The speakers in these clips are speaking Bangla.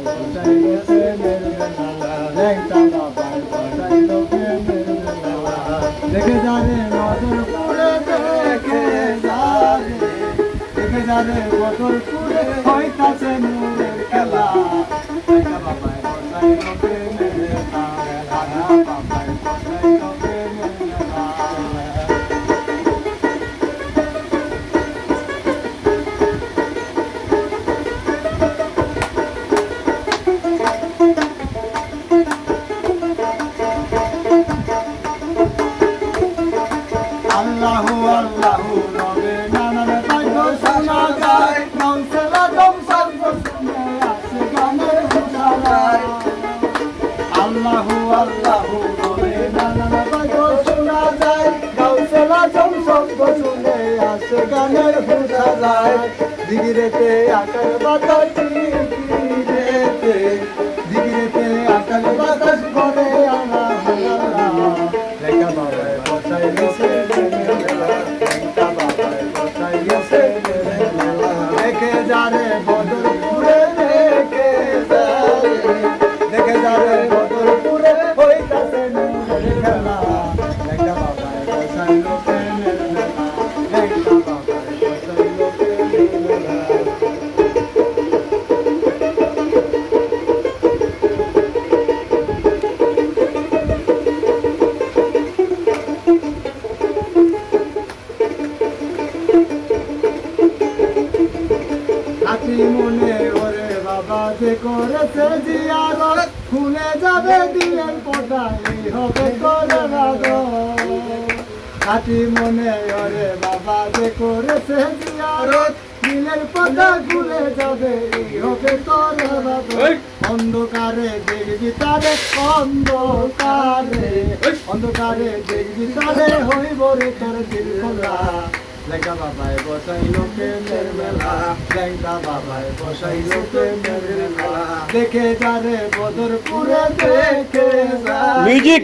বাবায় বসাইল প্রেমের মেলা, ল্যাংটা বাবায় বসাইল প্রেমের মেলা। দেখে যারে মধুরপুরে দেখে যারে মধুরপুরে হইতাছে নূরের খেলা, ল্যাংটা বাবায় বসাইল প্রেমের মেলা, রাধা বাবায় বসাইল প্রেমের মেলা। আল্লাহু আল্লাহু রবে নানান বাদ্য শোনা যায়, গাউসেলা দম শব্দ শুনে আসে গানের হুঁশারায়। আল্লাহু আল্লাহু রবে নানান বাদ্য শোনা যায়, গাউসেলা দম শব্দ শুনে আসে গানের হুঁশারায়। দিগিরেতে আকাশ বাতাস দিগিরেতে আকাশ বাতাস করে আল্লাহ আল্লাহ, লেখা বাবায় বসাইল প্রেমের মেলা, লেখা বাবায় বসাইল প্রেমের মেলা। দেখে যারে বদরপুরে দেখে যারে বদরপুরে হইতাছে নূরের খেলা, লেখা বাবায় বসাইল প্রেমের মেলা, লেখা বাবায় বসাইল প্রেমের মেলা। হাতি মনে ওরে বাবা যে করেছে জিয়ারত, খুলে যাবে দিলের পদাই হবে করে রাগ। হাতি মনে ওরে বাবা যে করেছে জিয়ারত, দিলের পদা খুলে যাবে হবে করে রাগ। অন্ধকারে দেখবি তারে অন্ধকারে দেখবি তারে হইব রে তোর দিল খোলা, লেখা বাবায় বসাইল প্রেমের মেলা, লেখা বাবায় বসাইল প্রেমের মেলা। দেখে যারে বদরপুরে মিউজিক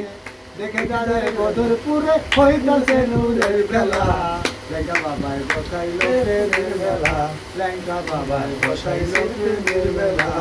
দেখে যারে বদরপুরে হইতাছে নূরের বেলা, লেখা বাবায় বসাইল প্রেমের মেলা, লেখা বাবায় বসাইল প্রেমের মেলা।